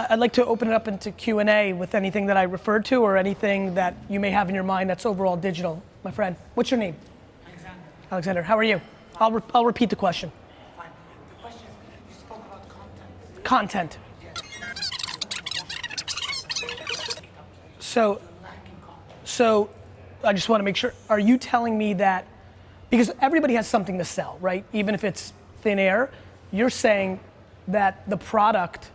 I'd like to open it up into Q&A with anything that I referred to or anything that you may have in your mind that's overall digital. My friend, what's your name? Alexander. Alexander, how are you? I'll repeat the question. Fine. The question is, you spoke about content. Content. So I just want to make sure, are you telling me that, because everybody has something to sell, right? Even if it's thin air, you're saying that the product,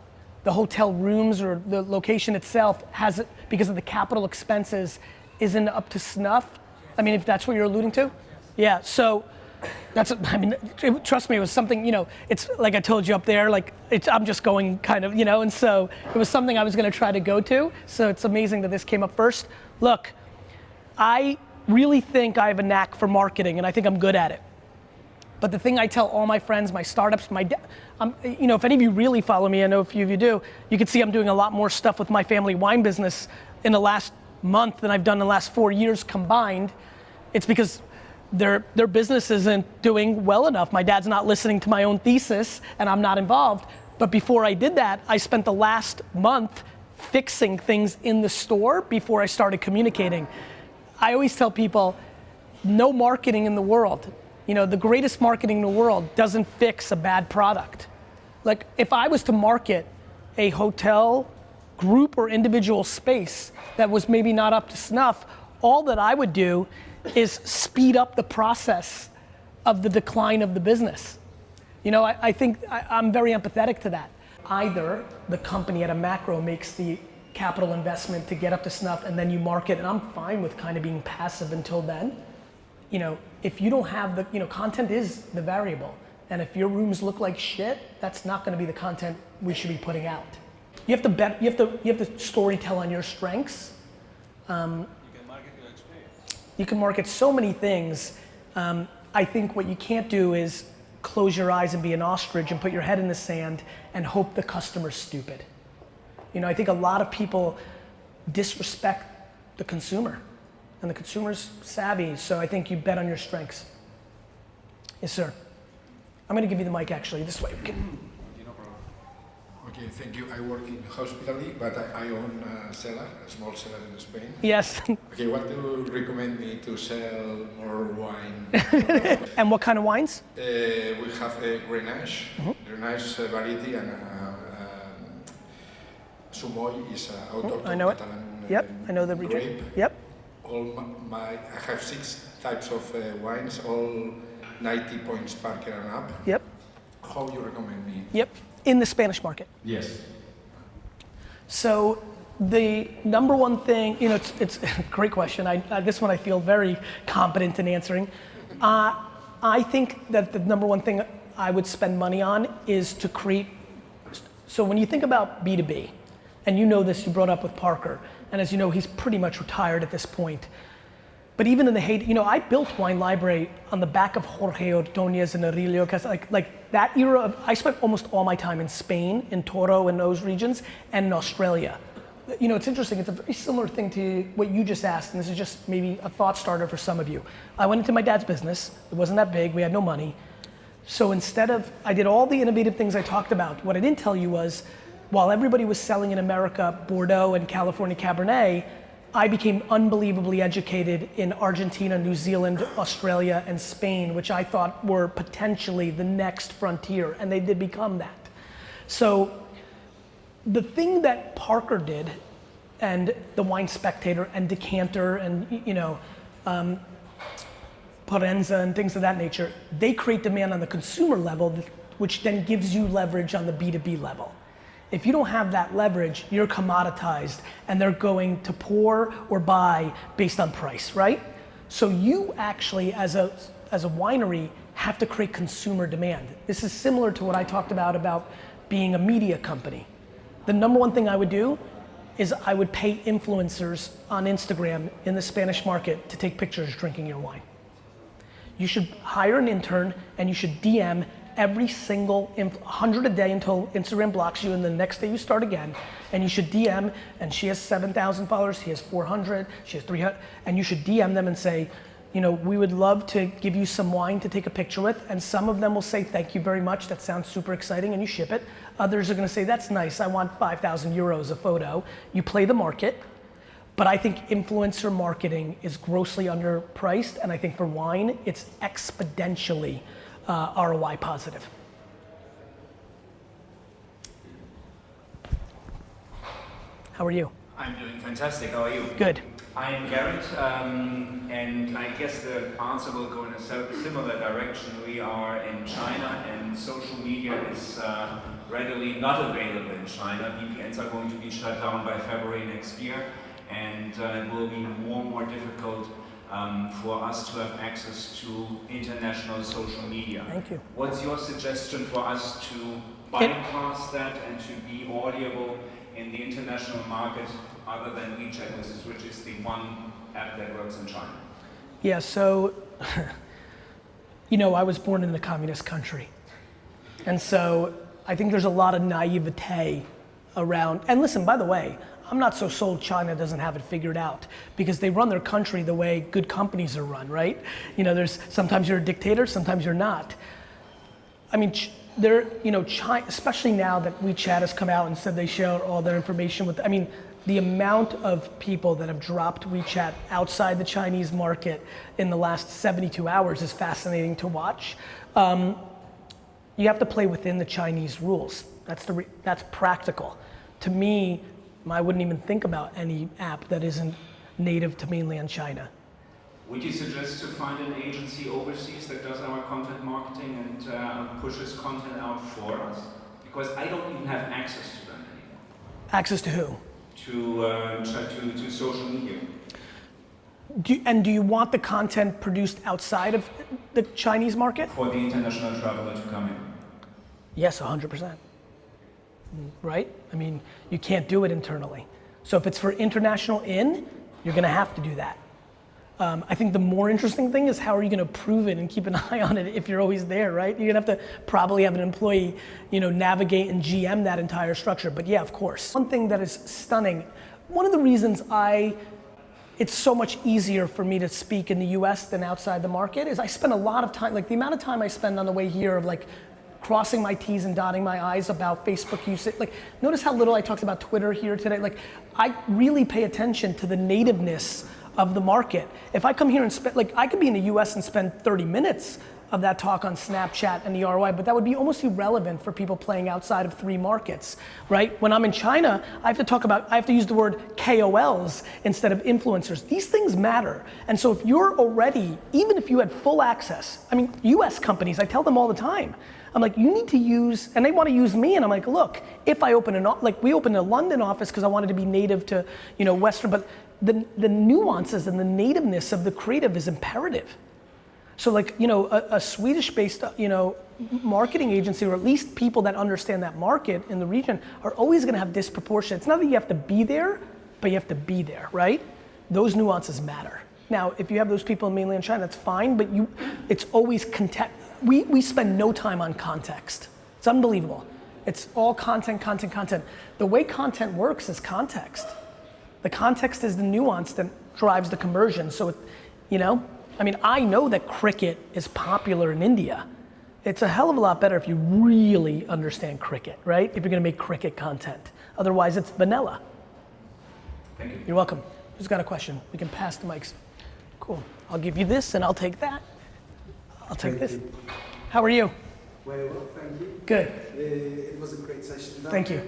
the hotel rooms or the location itself has, because of the capital expenses, isn't up to snuff? I mean, if that's what you're alluding to? Yeah, so trust me, it was something, it's like I told you up there, I'm just going kind of, and so it was something I was gonna try to go to, so it's amazing that this came up first. Look, I really think I have a knack for marketing and I think I'm good at it. But the thing I tell all my friends, my startups, if any of you really follow me, I know a few of you do, you can see I'm doing a lot more stuff with my family wine business in the last month than I've done in the last 4 years combined. It's because their business isn't doing well enough. My dad's not listening to my own thesis and I'm not involved. But before I did that, I spent the last month fixing things in the store before I started communicating. I always tell people, no marketing in the world, the greatest marketing in the world doesn't fix a bad product. Like if I was to market a hotel group or individual space that was maybe not up to snuff, all that I would do is speed up the process of the decline of the business. I think I'm very empathetic to that. Either the company at a macro makes the capital investment to get up to snuff and then you market, and I'm fine with kind of being passive until then. If you don't have the, content is the variable. And if your rooms look like shit, that's not gonna be the content we should be putting out. You have to story tell on your strengths. You can market your experience. You can market so many things. I think what you can't do is close your eyes and be an ostrich and put your head in the sand and hope the customer's stupid. I think a lot of people disrespect the consumer and the consumer's savvy, so I think you bet on your strengths. Yes, sir. I'm gonna give you the mic actually, this way. Okay, no problem. Okay, thank you. I work in hospitality, but I own a cellar, a small cellar in Spain. Yes. Okay, what do you recommend me to sell more wine? And what kind of wines? We have a Grenache, Grenache variety, and Sumoy is autochthon I know it. Catalan Yep, I know the region. grape. Yep. I have 6 types of wines, all 90 points Parker and up. Yep. How you recommend me? Yep. In the Spanish market. Yes. So the number one thing, it's a great question. This one I feel very competent in answering. I think that the number one thing I would spend money on is to create, so when you think about B2B, and you know this, you brought up with Parker, and as you know, he's pretty much retired at this point. But even in the heyday, I built Wine Library on the back of Jorge Ordóñez and Aurelio, because like that era I spent almost all my time in Spain, in Toro and those regions, and in Australia. It's interesting, it's a very similar thing to what you just asked, and this is just maybe a thought starter for some of you. I went into my dad's business, it wasn't that big, we had no money. So I did all the innovative things I talked about. What I didn't tell you was, while everybody was selling in America Bordeaux and California Cabernet, I became unbelievably educated in Argentina, New Zealand, Australia, and Spain, which I thought were potentially the next frontier, and they did become that. So the thing that Parker did, and the Wine Spectator and Decanter and Parenza and things of that nature, they create demand on the consumer level, which then gives you leverage on the B2B level. If you don't have that leverage, you're commoditized and they're going to pour or buy based on price, right? So you actually, as a winery, have to create consumer demand. This is similar to what I talked about being a media company. The number one thing I would do is I would pay influencers on Instagram in the Spanish market to take pictures drinking your wine. You should hire an intern and you should DM every single 100 a day until Instagram blocks you, and the next day you start again, and you should DM, and she has 7,000 followers, he has 400, she has 300, and you should DM them and say, we would love to give you some wine to take a picture with, and some of them will say, thank you very much, that sounds super exciting, and you ship it. Others are gonna say, that's nice, I want 5,000 euros a photo. You play the market, but I think influencer marketing is grossly underpriced, and I think for wine, it's exponentially ROI positive. How are you? I'm doing fantastic. How are you? Good. I'm Garrett, and I guess the answer will go in a similar direction. We are in China, and social media is readily not available in China. VPNs are going to be shut down by February next year, and it will be more and more difficult for us to have access to international social media. Thank you. What's your suggestion for us to bypass that and to be audible in the international market other than WeChat, which is the one app that works in China? Yeah, so, I was born in a communist country. And so I think there's a lot of naivete around, and listen, by the way, I'm not so sold China doesn't have it figured out, because they run their country the way good companies are run, right? There's, sometimes you're a dictator, sometimes you're not. I mean, China, especially now that WeChat has come out and said they share all their information with, the amount of people that have dropped WeChat outside the Chinese market in the last 72 hours is fascinating to watch. You have to play within the Chinese rules. That's practical. To me, I wouldn't even think about any app that isn't native to mainland China. Would you suggest to find an agency overseas that does our content marketing and pushes content out for us? Because I don't even have access to them anymore. Access to who? To social media. Do you want the content produced outside of the Chinese market? For the international traveler to come in. Yes, 100%. Right? You can't do it internally. So if it's for international in, you're gonna have to do that. I think the more interesting thing is how are you gonna prove it and keep an eye on it if you're always there, right? You're gonna have to probably have an employee, navigate and GM that entire structure. But yeah, of course. One thing that is stunning, one of the reasons it's so much easier for me to speak in the US than outside the market is I spend a lot of time, the amount of time I spend on the way here of crossing my T's and dotting my I's about Facebook usage. Notice how little I talked about Twitter here today. I really pay attention to the nativeness of the market. If I come here and spend, I could be in the US and spend 30 minutes of that talk on Snapchat and the ROI, but that would be almost irrelevant for people playing outside of 3 markets, right? When I'm in China, I have to use the word KOLs instead of influencers. These things matter. And so if you're already, even if you had full access, US companies, I tell them all the time, I'm like, you need to use, and they want to use me, and I'm like, look, if I open we opened a London office because I wanted to be native to, Western, but the nuances and the nativeness of the creative is imperative. So a Swedish-based, marketing agency, or at least people that understand that market in the region, are always gonna have disproportionate. It's not that you have to be there, but you have to be there, right? Those nuances matter. Now, if you have those people in mainland China, that's fine, but it's always context. We spend no time on context. It's unbelievable. It's all content. The way content works is context. The context is the nuance that drives the conversion. So, I know that cricket is popular in India. It's a hell of a lot better if you really understand cricket, right? If you're gonna make cricket content. Otherwise, it's vanilla. Thank you. You're welcome. Who's got a question? We can pass the mics. Cool. I'll give you this and I'll take that. I'll take this. How are you? Very well, thank you. Good. It was a great session. Thank you.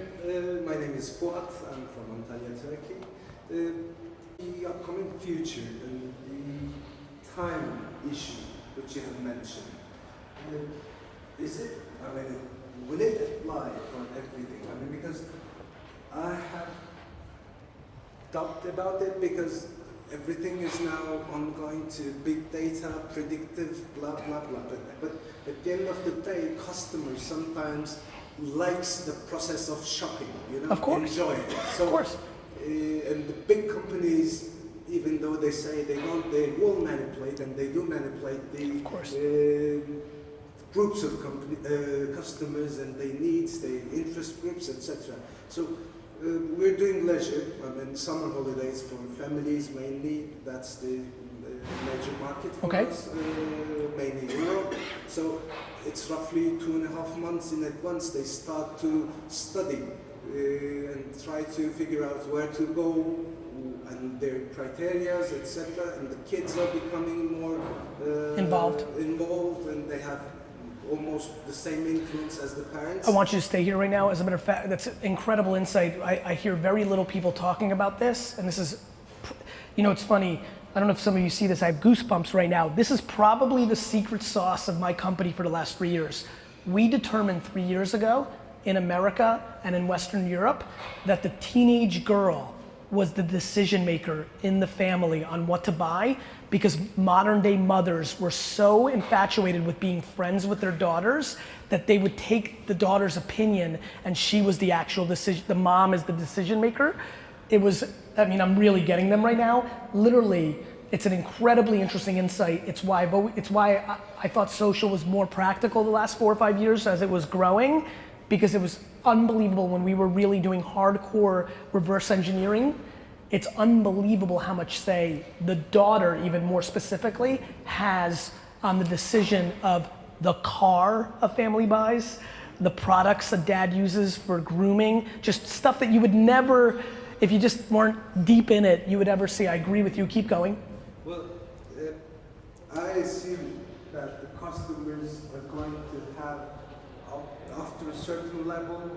My name is Fuat. I'm from Antalya, Turkey. The upcoming future and the time issue which you have mentioned, will it apply for everything? Because I have doubted about it because everything is now ongoing to big data, predictive, blah, blah, blah. But at the end of the day, customers sometimes likes the process of shopping, Of course. Enjoy it. So, of course. And the big companies, even though they say they don't, they will manipulate, and they do manipulate the groups of customers and their needs, their interest groups, etc. So we're doing leisure, summer holidays for families mainly. That's the major market for Okay. us, mainly Europe. So it's roughly 2.5 months in advance they start to study and try to figure out where to go and their criterias, etc. And the kids are becoming more Involved, and they have almost the same influence as the parents. I want you to stay here right now. As a matter of fact, that's incredible insight. I hear very little people talking about this, and this is, you know, it's funny. I don't know if some of you see this. I have goosebumps right now. This is probably the secret sauce of my company for the last 3 years. We determined 3 years ago in America and in Western Europe that the teenage girl was the decision maker in the family on what to buy, because modern day mothers were so infatuated with being friends with their daughters that they would take the daughter's opinion and she was the actual decision, the mom is the decision maker. It was, I mean, I'm really getting them right now. Literally, it's an incredibly interesting insight. It's why I thought social was more practical the last 4 or 5 years as it was growing, because it was unbelievable when we were really doing hardcore reverse engineering. It's unbelievable how much say the daughter, even more specifically, has on the decision of the car a family buys, the products a dad uses for grooming, just stuff that you would never, if you just weren't deep in it, you would ever see. I agree with you, keep going. Well, I assume that the customers are going to have, after a certain level,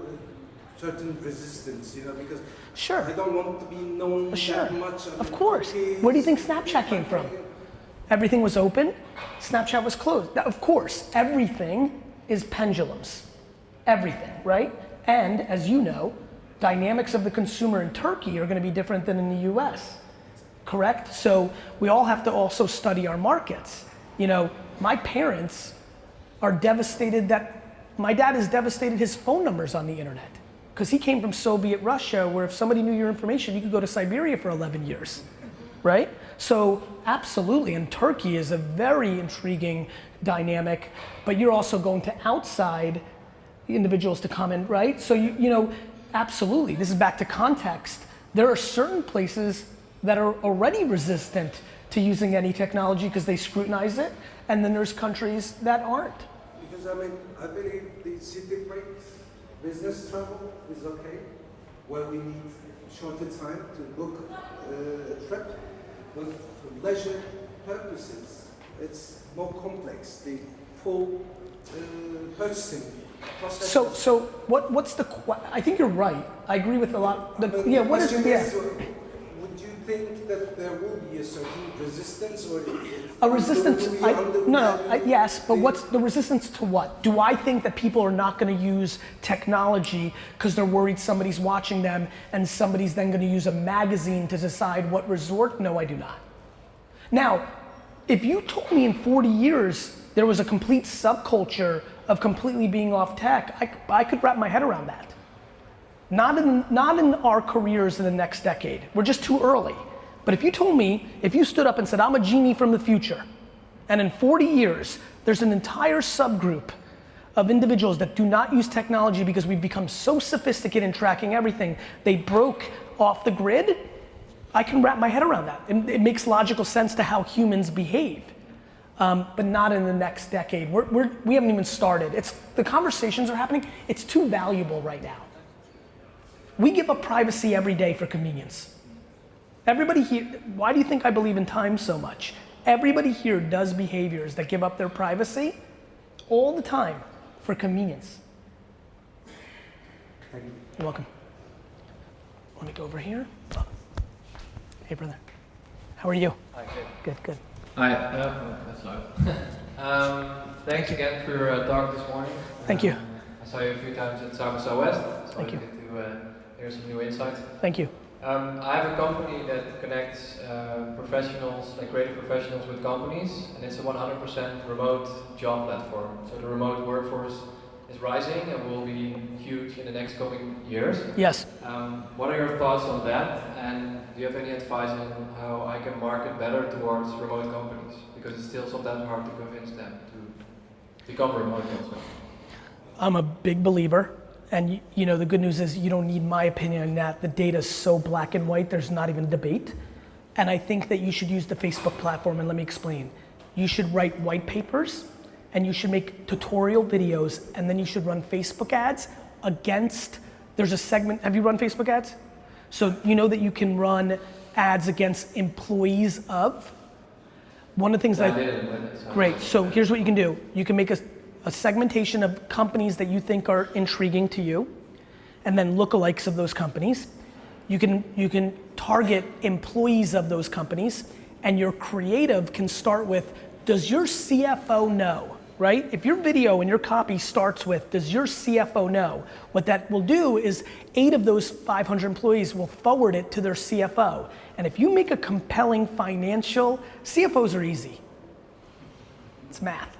certain resistance, you know, because Sure. I don't want to be known Sure. that much. Of course. Where do you think Snapchat came from? Everything was open, Snapchat was closed. Now, of course, everything is pendulums. Everything, right? And as you know, dynamics of the consumer in Turkey are going to be different than in the US. Correct? So we all have to also study our markets. You know, my parents are devastated that my dad has devastated his phone numbers on the internet, because he came from Soviet Russia, where if somebody knew your information, you could go to Siberia for 11 years, right? So absolutely, and Turkey is a very intriguing dynamic, but you're also going to outside individuals to come in, right? So you know, absolutely, this is back to context. There are certain places that are already resistant to using any technology because they scrutinize it, and then there's countries that aren't. Because I mean, I believe the city breaks, business travel is okay, where we need shorter time to book a trip, but for leisure purposes, it's more complex. The full purchasing process. So what's the? I think you're right. I agree with a lot. Yeah. What is? Yeah. Would you think that there will be a certain resistance, or A resistance, yes, but what's the resistance to what? Do I think that people are not gonna use technology because they're worried somebody's watching them and somebody's then gonna use a magazine to decide what resort? No, I do not. Now, if you told me in 40 years there was a complete subculture of completely being off tech, I could wrap my head around that. Not in our careers in the next decade. We're just too early. But if you told me, if you stood up and said, I'm a genie from the future, and in 40 years, there's an entire subgroup of individuals that do not use technology because we've become so sophisticated in tracking everything, they broke off the grid, I can wrap my head around that. It makes logical sense to how humans behave, but not in the next decade. We haven't even started. The conversations are happening. It's too valuable right now. We give up privacy every day for convenience. Everybody here, why do you think I believe in time so much? Everybody here does behaviors that give up their privacy all the time for convenience. Thank you. You're welcome. Let me go over here. Oh. Hey, brother. How are you? Hi, Good, good. Hi, that's loud. Thanks again for your talk this morning. Thank you. I saw you a few times at South West, so Thank you. I get to hear some new insights. Thank you. I have a company that connects professionals, like creative professionals, with companies, and it's a 100% remote job platform. So the remote workforce is rising and will be huge in the next coming years. Yes. What are your thoughts on that? And do you have any advice on how I can market better towards remote companies? Because it's still sometimes hard to convince them to become remote also. I'm a big believer. And you know, the good news is you don't need my opinion on that. The data is so black and white, there's not even debate. And I think that you should use the Facebook platform, and let me explain. You should write white papers, and you should make tutorial videos, and then you should run Facebook ads against, there's a segment, have you run Facebook ads? So you know that you can run ads against employees of? One of the things great, so here's what you can do. You can make a segmentation of companies that you think are intriguing to you, and then lookalikes of those companies. You can target employees of those companies, and your creative can start with, does your CFO know, right? If your video and your copy starts with, does your CFO know? What that will do is 8 of those 500 employees will forward it to their CFO. And if you make a compelling financial, CFOs are easy. It's math.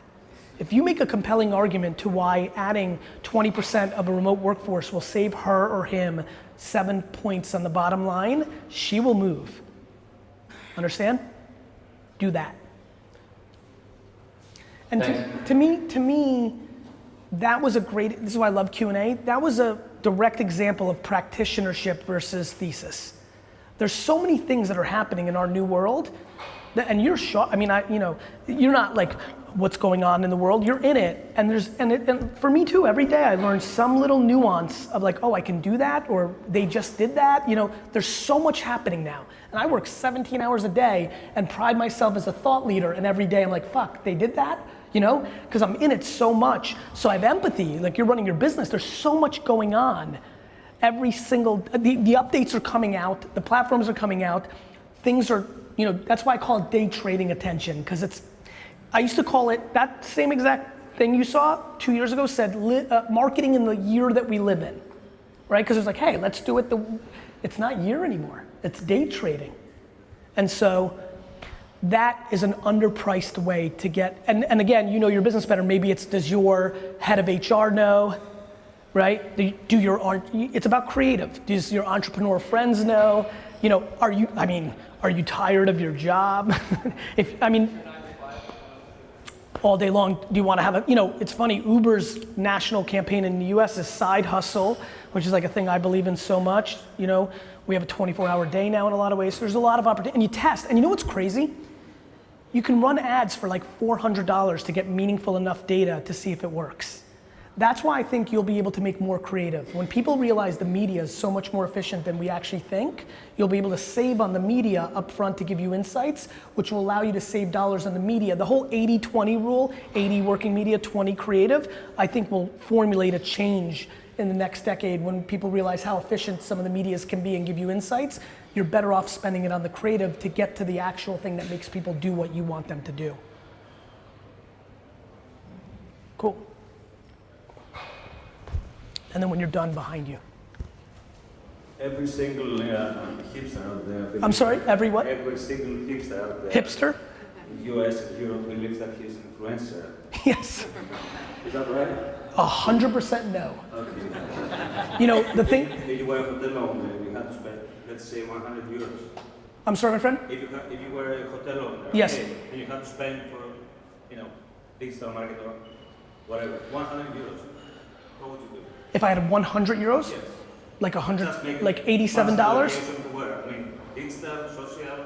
If you make a compelling argument to why adding 20% of a remote workforce will save her or him 7 points on the bottom line, she will move. Understand? Do that. And to me, that was a great, this is why I love Q&A, that was a direct example of practitionership versus thesis. There's so many things that are happening in our new world, and you're shocked, I mean, you're not like, what's going on in the world, you're in it, and for me too, every day I learn some little nuance of like, oh, I can do that, or they just did that, there's so much happening now. And I work 17 hours a day and pride myself as a thought leader, and every day I'm like, fuck, they did that? Because I'm in it so much. So I have empathy, like you're running your business, there's so much going on. Every single, the updates are coming out, the platforms are coming out, things are, that's why I call it day trading attention, because I used to call it, that same exact thing you saw 2 years ago said marketing in the year that we live in, right? Because it's like, hey, let's do it, it's not year anymore, it's day trading. And so that is an underpriced way to get, and again, you know your business better, maybe it's does your head of HR know, right? It's about creative. Does your entrepreneur friends know? Are you tired of your job? All day long, do you want to have it's funny, Uber's national campaign in the US is side hustle, which is like a thing I believe in so much. We have a 24-hour day now in a lot of ways. So there's a lot of opportunity, and you test, and you know what's crazy? You can run ads for like $400 to get meaningful enough data to see if it works. That's why I think you'll be able to make more creative. When people realize the media is so much more efficient than we actually think, you'll be able to save on the media up front to give you insights, which will allow you to save dollars on the media. The whole 80-20 rule, 80 working media, 20 creative, I think will formulate a change in the next decade when people realize how efficient some of the medias can be and give you insights. You're better off spending it on the creative to get to the actual thing that makes people do what you want them to do. Cool. And then when you're done, behind you. Every single hipster out there. I'm sorry, every what? Every single hipster out there. Hipster? In the US and Europe believes that he's an influencer. Yes. Is that right? 100% no. Okay. The thing. If you were a hotel owner, you had to spend, let's say, 100 euros. I'm sorry, my friend? If you were a hotel owner, yes. Okay, and you had to spend for, digital marketing or whatever, 100 euros, what would you do? If I had 100 euros? Yes. Like like $87? Digital, social,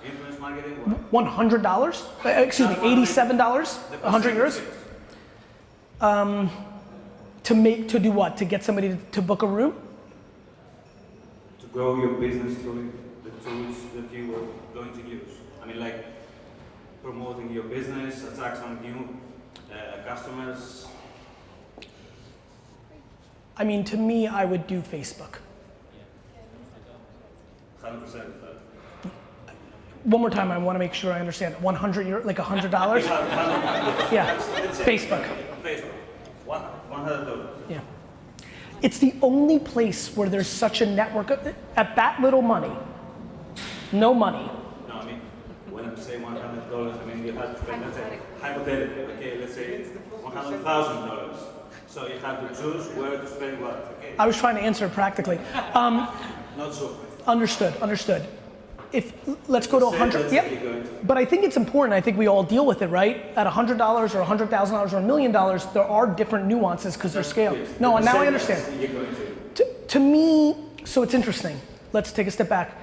influence marketing, $100? Excuse me, $87? 100 euros? To do what? To get somebody to book a room? To grow your business through the tools that you were going to use. Like promoting your business, attract some new customers. To me, I would do Facebook. 100%. One more time, I want to make sure I understand. 100 euros, like $100? Yeah, Facebook. Facebook, $100. Yeah. It's the only place where there's such a network at that little money. No money. No, when I'm saying $100, you have to spend, let's say, hypothetically, okay, let's say $100,000. So you have to choose where to spend what, okay? I was trying to answer it practically. Not so. Understood. Let's go to 100, yep. But I think it's important, I think we all deal with it, right? At $100 or $100,000 or $1 million, there are different nuances because they're scale. No, now I understand. To me, so it's interesting. Let's take a step back.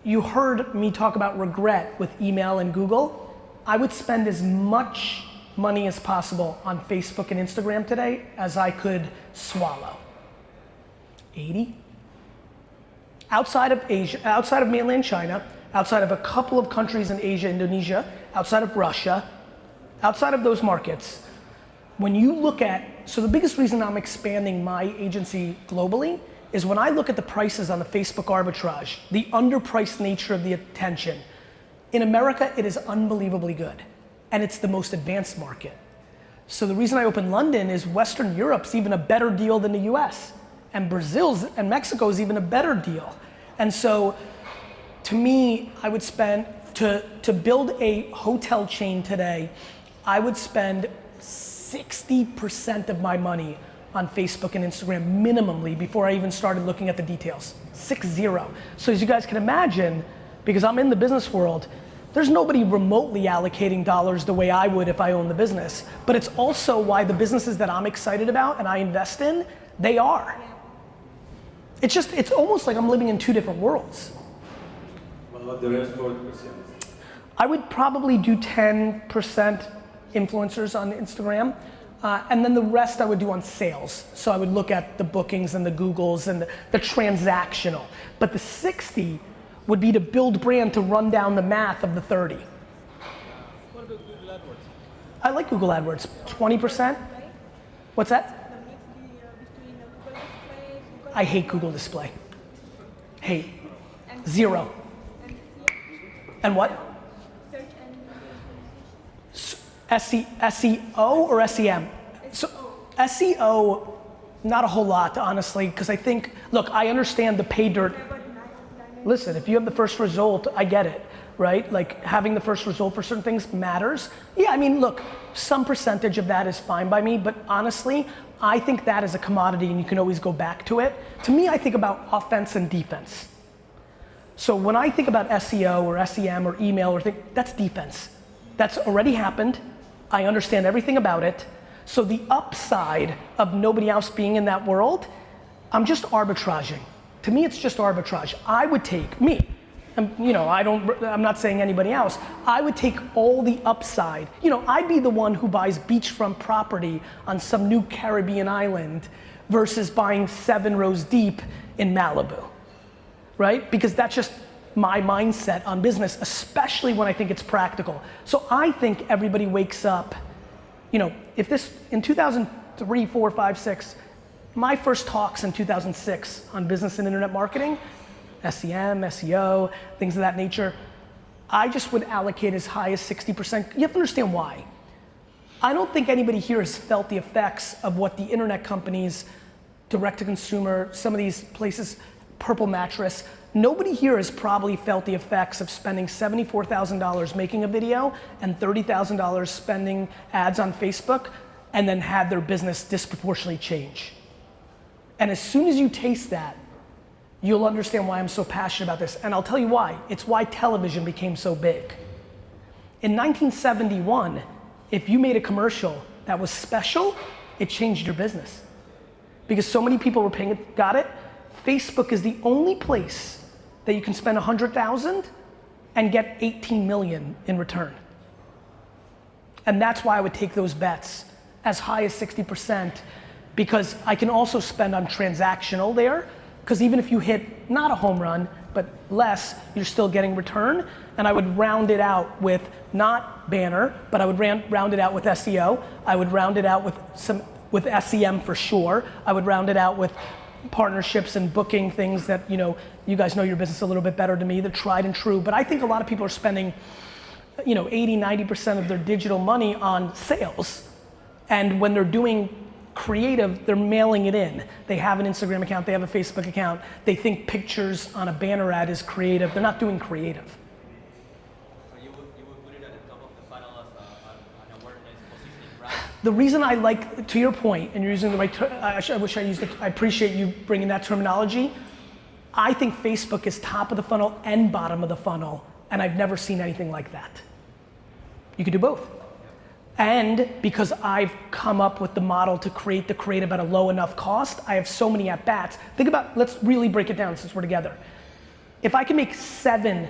you heard me talk about regret with email and Google. I would spend as much money as possible on Facebook and Instagram today as I could swallow. 80? Outside of Asia, outside of mainland China, outside of a couple of countries in Asia, Indonesia, outside of Russia, outside of those markets, when you look at, so the biggest reason I'm expanding my agency globally is when I look at the prices on the Facebook arbitrage, the underpriced nature of the attention. In America, it is unbelievably good, and it's the most advanced market. So the reason I opened London is Western Europe's even a better deal than the US, and Brazil's and Mexico's even a better deal. And so, to me, I would spend, to build a hotel chain today, I would spend 60% of my money on Facebook and Instagram minimally before I even started looking at the details. 6-0. So as you guys can imagine, because I'm in the business world, there's nobody remotely allocating dollars the way I would if I owned the business. But it's also why the businesses that I'm excited about and I invest in, they are. It's just, it's almost like I'm living in two different worlds. What about the rest 40%? I would probably do 10% influencers on Instagram. And then the rest I would do on sales. So I would look at the bookings and the Googles and the transactional. But the 60 would be to build brand to run down the math of the 30. What about Google AdWords? I like Google AdWords. 20%? What's that? The mix between Google Display, Google I hate Google Display. Hate. and 0. and And what? search and SEO or SEM? So SEO, not a whole lot, honestly, because I think, look, I understand the pay dirt. Listen, if you have the first result, I get it, right? Like having the first result for certain things matters. Yeah, I mean, look, some percentage of that is fine by me, but honestly, I think that is a commodity and you can always go back to it. To me, I think about offense and defense. So when I think about SEO or SEM or email or that's defense. That's already happened. I understand everything about it. So the upside of nobody else being in that world, I'm just arbitraging. To me, it's just arbitrage. I would take me, and I'm not saying anybody else. I would take all the upside. I'd be the one who buys beachfront property on some new Caribbean island versus buying 7 rows deep in Malibu, right? Because that's just my mindset on business, especially when I think it's practical. So I think everybody wakes up, if this, in 2003, 4, 5, 6, my first talks in 2006 on business and internet marketing, SEM, SEO, things of that nature, I just would allocate as high as 60%. You have to understand why. I don't think anybody here has felt the effects of what the internet companies, direct to consumer, some of these places, Purple Mattress, nobody here has probably felt the effects of spending $74,000 making a video and $30,000 spending ads on Facebook and then had their business disproportionately change. And as soon as you taste that, you'll understand why I'm so passionate about this. And I'll tell you why. It's why television became so big. In 1971, if you made a commercial that was special, it changed your business. Because so many people were paying it, got it? Facebook is the only place that you can spend 100,000 and get 18 million in return. And that's why I would take those bets as high as 60%, because I can also spend on transactional there, because even if you hit not a home run, but less, you're still getting return. And I would round it out with not banner, but I would round it out with SEO. I would round it out with SEM for sure. I would round it out with partnerships and booking things that, you guys know your business a little bit better than me, they're tried and true. But I think a lot of people are spending, 80, 90% of their digital money on sales. And when they're doing creative, they're mailing it in. They have an Instagram account, they have a Facebook account. They think pictures on a banner ad is creative. They're not doing creative. So you would put it at the top of the funnel as an awareness positioning, right? The reason I like, to your point, and you're using the right term, I wish I used it, I appreciate you bringing that terminology. I think Facebook is top of the funnel and bottom of the funnel, and I've never seen anything like that. You could do both. And because I've come up with the model to create the creative at a low enough cost, I have so many at-bats. Think about, let's really break it down since we're together. If I can make 7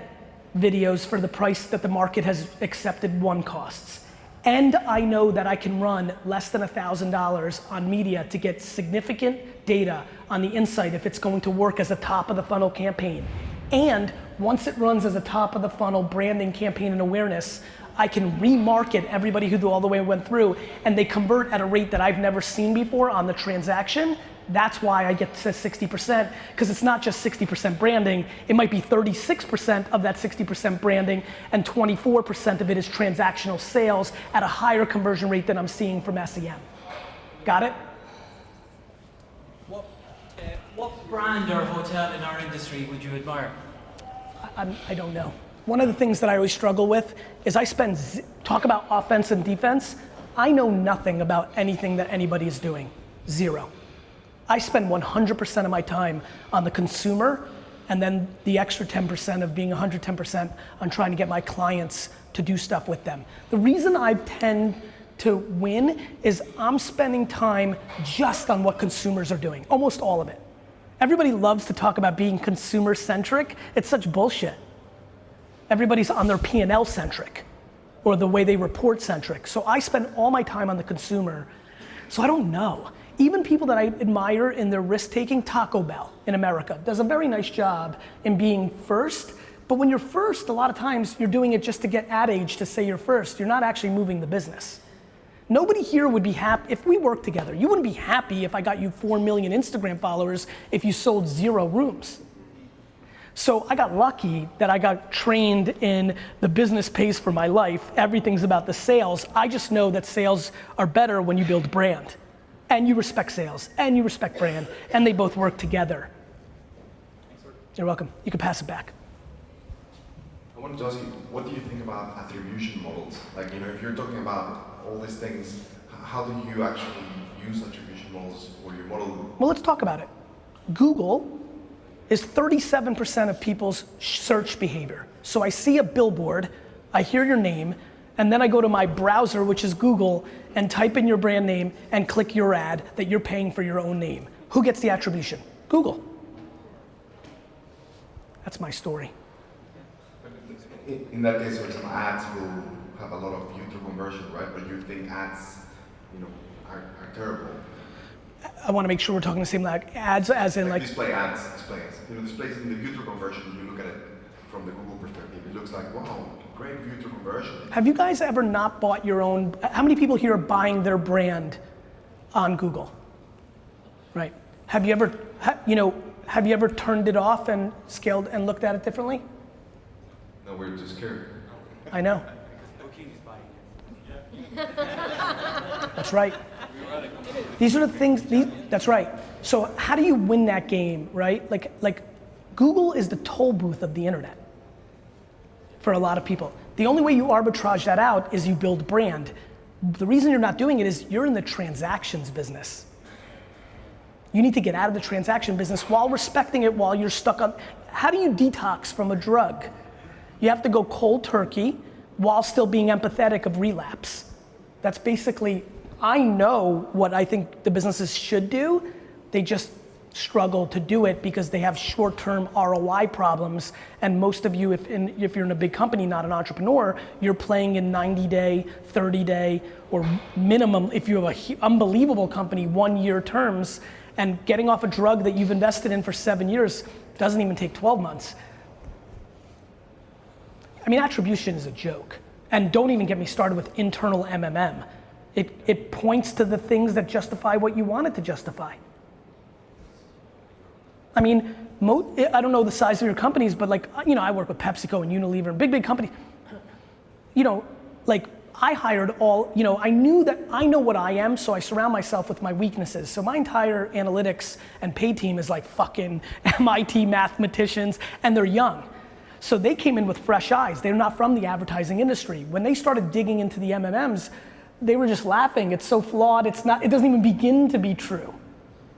videos for the price that the market has accepted one costs, and I know that I can run less than $1,000 on media to get significant data on the insight if it's going to work as a top of the funnel campaign. And once it runs as a top of the funnel branding campaign and awareness, I can remarket everybody who all the way went through and they convert at a rate that I've never seen before on the transaction. That's why I get to 60%, because it's not just 60% branding, it might be 36% of that 60% branding and 24% of it is transactional sales at a higher conversion rate than I'm seeing from SEM. Got it? What brand or hotel in our industry would you admire? I don't know. One of the things that I always struggle with is talk about offense and defense. I know nothing about anything that anybody is doing. 0. I spend 100% of my time on the consumer and then the extra 10% of being 110% on trying to get my clients to do stuff with them. The reason I tend to win is I'm spending time just on what consumers are doing, almost all of it. Everybody loves to talk about being consumer centric. It's such bullshit. Everybody's on their P&L centric or the way they report centric. So I spend all my time on the consumer. So I don't know. Even people that I admire in their risk taking, Taco Bell in America does a very nice job in being first. But when you're first, a lot of times you're doing it just to get Ad Age to say you're first. You're not actually moving the business. Nobody here would be happy, if we worked together, you wouldn't be happy if I got you 4 million Instagram followers if you sold 0 rooms. So I got lucky that I got trained in the business pays for my life. Everything's about the sales. I just know that sales are better when you build brand. And you respect sales, and you respect brand, and they both work together. You're welcome. You can pass it back. I wanted to ask you, what do you think about attribution models? Like, if you're talking about all these things, how do you actually use attribution models for your model? Well, let's talk about it. Google is 37% of people's search behavior. So I see a billboard, I hear your name, and then I go to my browser, which is Google, and type in your brand name and click your ad that you're paying for your own name. Who gets the attribution? Google. That's my story. In that case, for example, ads will have a lot of view to conversion, right? But you think ads, are terrible. I want to make sure we're talking the same, like ads as in like display ads. Displays in the view to conversion, you look at it from the Google perspective, it looks like, wow, great view to conversion. Have you guys ever not bought your own, how many people here are buying their brand on Google? Right. Have you ever turned it off and scaled and looked at it differently? No, we're too scared. I know. That's right. These are the things, that's right. So how do you win that game, right? Like Google is the toll booth of the internet for a lot of people. The only way you arbitrage that out is you build brand. The reason you're not doing it is you're in the transactions business. You need to get out of the transaction business while respecting it, while you're stuck on, how do you detox from a drug? You have to go cold turkey while still being empathetic of relapse. That's basically, I know what I think the businesses should do, they just struggle to do it because they have short-term ROI problems, and most of you, if you're in a big company, not an entrepreneur, you're playing in 90-day, 30-day, or minimum, if you have an unbelievable company, 1-year terms, and getting off a drug that you've invested in for 7 years doesn't even take 12 months. I mean, attribution is a joke. And don't even get me started with internal MMM. It points to the things that justify what you want it to justify. I mean, I don't know the size of your companies, but I work with PepsiCo and Unilever and big companies. I hired I knew that I know what I am, so I surround myself with my weaknesses. So my entire analytics and pay team is like fucking MIT mathematicians, and they're young. So they came in with fresh eyes. They're not from the advertising industry. When they started digging into the MMMs, they were just laughing. It's so flawed. It doesn't even begin to be true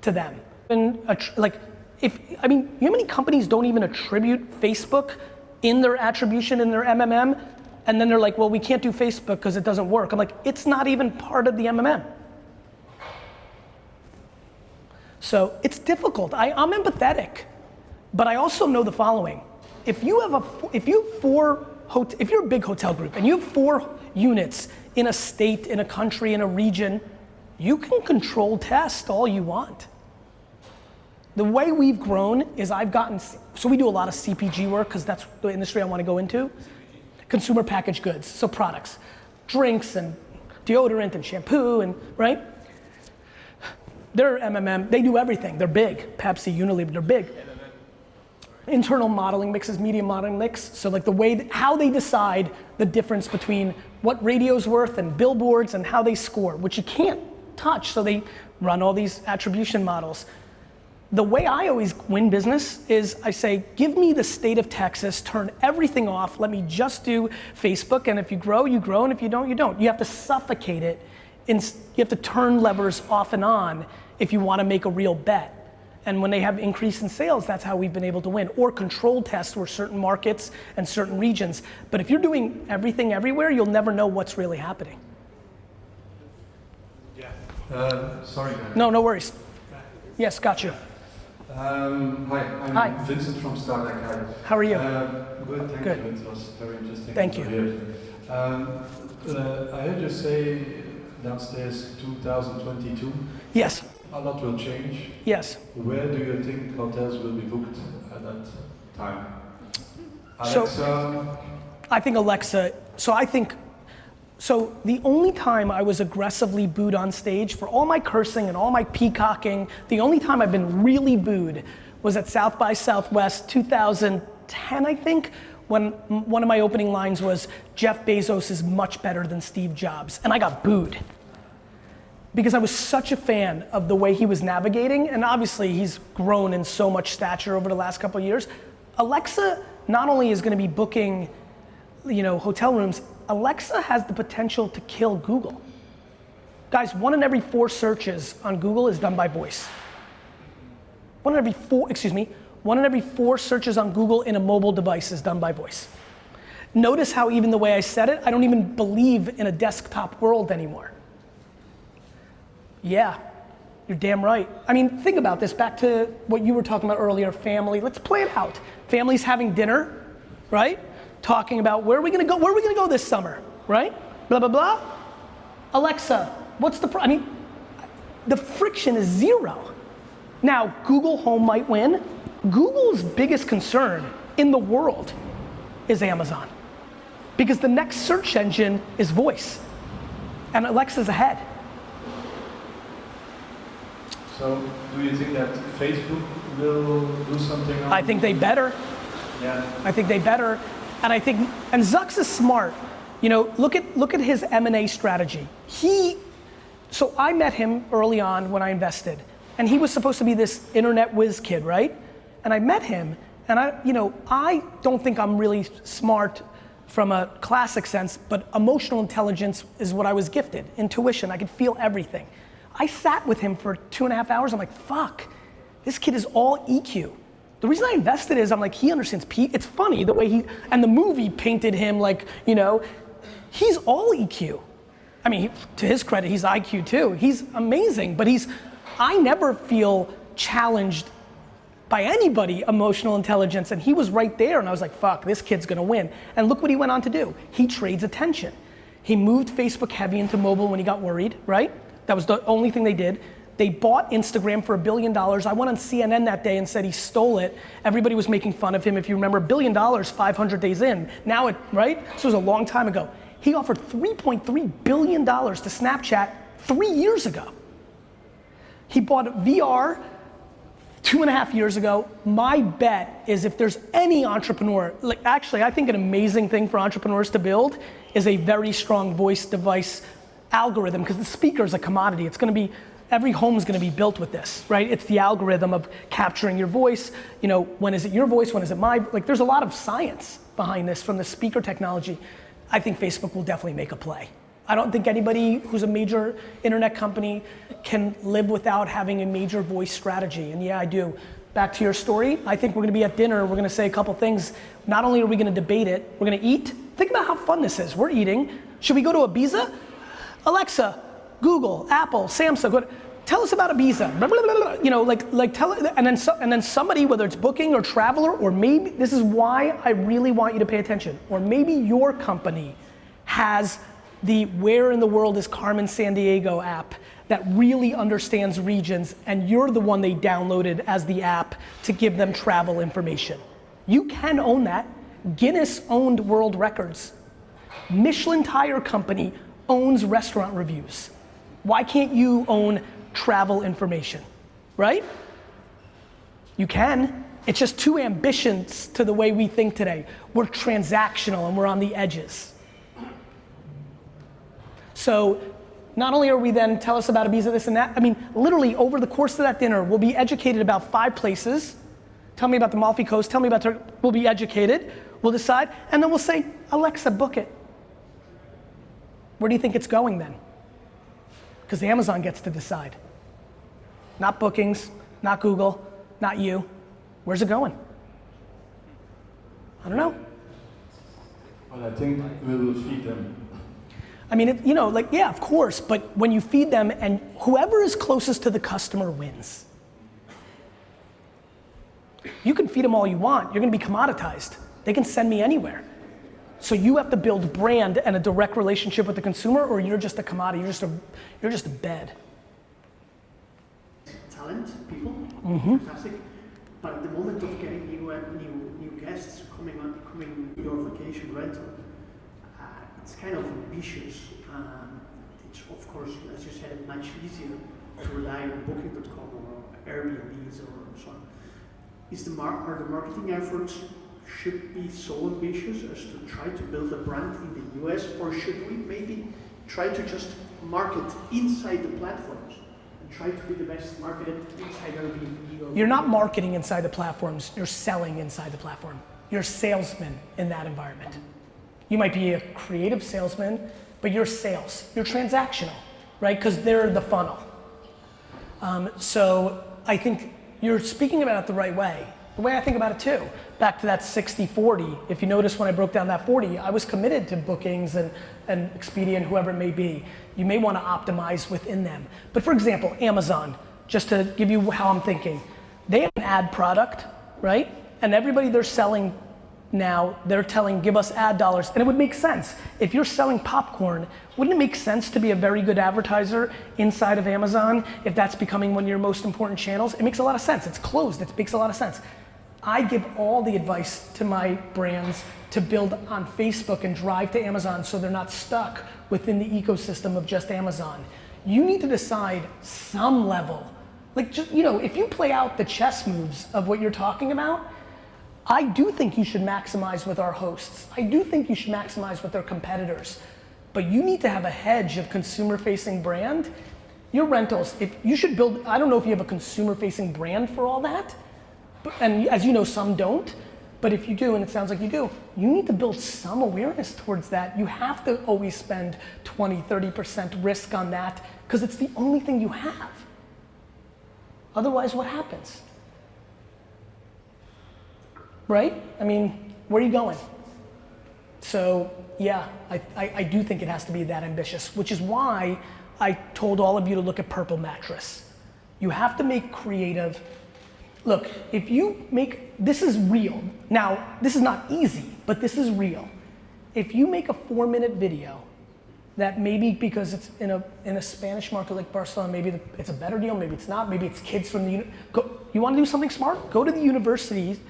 to them. And you know how many companies don't even attribute Facebook in their attribution in their MMM, and then they're like, well, we can't do Facebook because it doesn't work. I'm like, it's not even part of the MMM. So it's difficult. I'm empathetic, but I also know the following. if you're a big hotel group and you have 4 units in a state, in a country, in a region, you can control test all you want. The way we've grown is so we do a lot of CPG work because that's the industry I want to go into. Consumer packaged goods, so products, drinks and deodorant and shampoo and, right? They're MMM, they do everything, they're big. Pepsi, Unilever, they're big. Internal modeling mixes, media modeling mix, so like the way, how they decide the difference between what radio's worth and billboards and how they score, which you can't touch, so they run all these attribution models. The way I always win business is I say, give me the state of Texas, turn everything off, let me just do Facebook, and if you grow, you grow, and if you don't, you don't. You have to suffocate it, you have to turn levers off and on if you want to make a real bet. And when they have increase in sales, that's how we've been able to win. Or control tests where certain markets and certain regions. But if you're doing everything everywhere, you'll never know what's really happening. Yeah. Sorry, Gary. No worries. Yes, got you. Hi, I'm Vincent from Startup. How are you? Good, thank Good. you. It was very interesting. Thank to you. hear. I heard you say downstairs 2022. Yes. A lot will change. Yes. Where do you think hotels will be booked at that time? Alexa? I think Alexa, so the only time I was aggressively booed on stage, for all my cursing and all my peacocking, the only time I've been really booed was at South by Southwest 2010, I think, when one of my opening lines was, Jeff Bezos is much better than Steve Jobs, and I got booed. Because I was such a fan of the way he was navigating, and obviously he's grown in so much stature over the last couple of years. Alexa not only is gonna be booking, hotel rooms, Alexa has the potential to kill Google. Guys, 1 in every 4 searches on Google is done by voice. 1 in every 4 searches on Google in a mobile device is done by voice. Notice how even the way I said it, I don't even believe in a desktop world anymore. Yeah, you're damn right. I mean, think about this, back to what you were talking about earlier, family. Let's play it out. Family's having dinner, right? Talking about where are we gonna go this summer, right? Blah, blah, blah. Alexa, what's the the friction is 0. Now, Google Home might win. Google's biggest concern in the world is Amazon. Because the next search engine is voice. And Alexa's ahead. So, do you think that Facebook will do something on? I think they better. Yeah. I think they better. And Zucks is smart. Look at his M&A strategy. So I met him early on when I invested, and he was supposed to be this internet whiz kid, right? And I met him, and I don't think I'm really smart from a classic sense, but emotional intelligence is what I was gifted. Intuition, I could feel everything. I sat with him for 2.5 hours. I'm like, fuck, this kid is all EQ. The reason I invested is I'm like, he understands it's funny the way and the movie painted him like, he's all EQ. I mean, to his credit, he's IQ too. He's amazing, but I never feel challenged by anybody emotional intelligence, and he was right there, and I was like, fuck, this kid's gonna win. And look what he went on to do. He trades attention. He moved Facebook heavy into mobile when he got worried, right? That was the only thing they did. They bought Instagram for $1 billion. I went on CNN that day and said he stole it. Everybody was making fun of him. If you remember, $1 billion, 500 days in. Now right? This was a long time ago. He offered $3.3 billion to Snapchat 3 years ago. He bought VR 2.5 years ago. My bet is if there's any entrepreneur, actually I think an amazing thing for entrepreneurs to build is a very strong voice device algorithm, because the speaker is a commodity. It's gonna be, every home's gonna be built with this, right? It's the algorithm of capturing your voice. When is it your voice, when is it there's a lot of science behind this from the speaker technology. I think Facebook will definitely make a play. I don't think anybody who's a major internet company can live without having a major voice strategy, and yeah, I do. Back to your story, I think we're gonna be at dinner, we're gonna say a couple things. Not only are we gonna debate it, we're gonna eat. Think about how fun this is. We're eating. Should we go to Ibiza? Alexa, Google, Apple, Samsung, tell us about Ibiza, blah, blah, blah, blah. You know, like tell, and then somebody, whether it's booking or traveler, or maybe, this is why I really want you to pay attention, or maybe your company has the Where in the World is Carmen Sandiego app that really understands regions, and you're the one they downloaded as the app to give them travel information. You can own that. Guinness owned world records. Michelin Tire Company owns restaurant reviews. Why can't you own travel information, right? You can. It's just too ambitious to the way we think today. We're transactional and we're on the edges. So not only are we then, tell us about Ibiza, this and that, I mean, literally over the course of that dinner, we'll be educated about 5 places. Tell me about the Amalfi Coast, tell me about Turkey. We'll be educated, we'll decide, and then we'll say, Alexa, book it. Where do you think it's going then? Because Amazon gets to decide. Not bookings, not Google, not you. Where's it going? I don't know. Well, I think we will feed them. I mean, you know, like, yeah, of course, but when you feed them and whoever is closest to the customer wins. You can feed them all you want, you're gonna be commoditized. They can send me anywhere. So you have to build brand and a direct relationship with the consumer, or you're just a commodity, you're just a bed. Talent, people, fantastic. But at the moment of getting new guests coming your vacation rental, it's kind of ambitious. It's of course, as you said, much easier to rely on Booking.com or Airbnbs or so on. Are the marketing efforts should be so ambitious as to try to build a brand in the US, or should we maybe try to just market inside the platforms and try to be the best marketed inside Airbnb? You're not marketing inside the platforms, you're selling inside the platform. You're a salesman in that environment. You might be a creative salesman, but you're sales. You're transactional, right? Because they're the funnel. So I think you're speaking about it the right way. The way I think about it too. Back to that 60-40. If you notice when I broke down that 40, I was committed to bookings and Expedia and whoever it may be. You may want to optimize within them. But for example, Amazon, just to give you how I'm thinking, they have an ad product, right? And everybody they're selling now, they're telling, give us ad dollars. And it would make sense. If you're selling popcorn, wouldn't it make sense to be a very good advertiser inside of Amazon if that's becoming one of your most important channels? It makes a lot of sense. It's closed. It makes a lot of sense. I give all the advice to my brands to build on Facebook and drive to Amazon so they're not stuck within the ecosystem of just Amazon. You need to decide some level. Like, just, you know, if you play out the chess moves of what you're talking about, I do think you should maximize with our hosts. I do think you should maximize with their competitors. But you need to have a hedge of consumer-facing brand. Your rentals, if you should build, I don't know if you have a consumer-facing brand for all that, and as you know, some don't, but if you do, and it sounds like you do, you need to build some awareness towards that. You have to always spend 20, 30% risk on that, because it's the only thing you have. Otherwise, what happens? Right? I mean, where are you going? So, yeah, I do think it has to be that ambitious, which is why I told all of you to look at Purple Mattress. You have to make creative. Look, if you make, this is real. Now, this is not easy, but this is real. If you make a 4-minute video that maybe because it's in a Spanish market like Barcelona, maybe it's a better deal, maybe it's not, maybe it's kids from the, you wanna do something smart? Go to the universities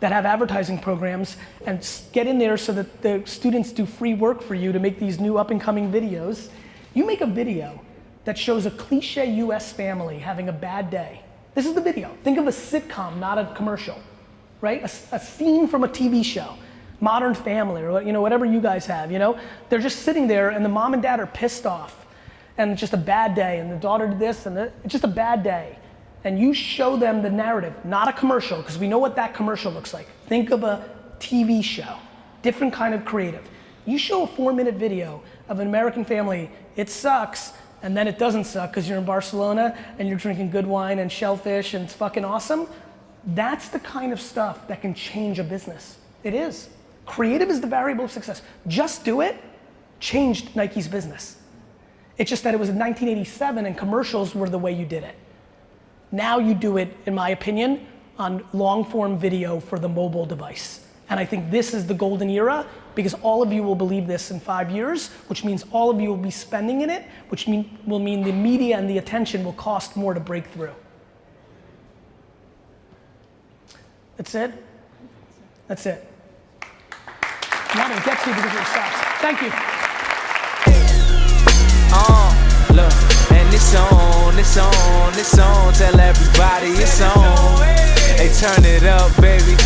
that have advertising programs and get in there so that the students do free work for you to make these new up and coming videos. You make a video that shows a cliche US family having a bad day. This is the video. Think of a sitcom, not a commercial, right? A scene from a TV show, Modern Family, or you know, whatever you guys have, you know? They're just sitting there and the mom and dad are pissed off and it's just a bad day and the daughter did this and it's just a bad day. And you show them the narrative, not a commercial, because we know what that commercial looks like. Think of a TV show, different kind of creative. You show a 4-minute video of an American family, it sucks, and then it doesn't suck because you're in Barcelona and you're drinking good wine and shellfish and it's fucking awesome. That's the kind of stuff that can change a business. It is. Creative is the variable of success. Just Do It changed Nike's business. It's just that it was in 1987 and commercials were the way you did it. Now you do it, in my opinion, on long form video for the mobile device. And I think this is the golden era because all of you will believe this in 5 years, which means all of you will be spending in it, which will mean the media and the attention will cost more to break through. That's it? That's it. I'm not gonna get to you because it sucks. Thank you. Look, and it's on, tell everybody it's on. Hey, turn it up, baby.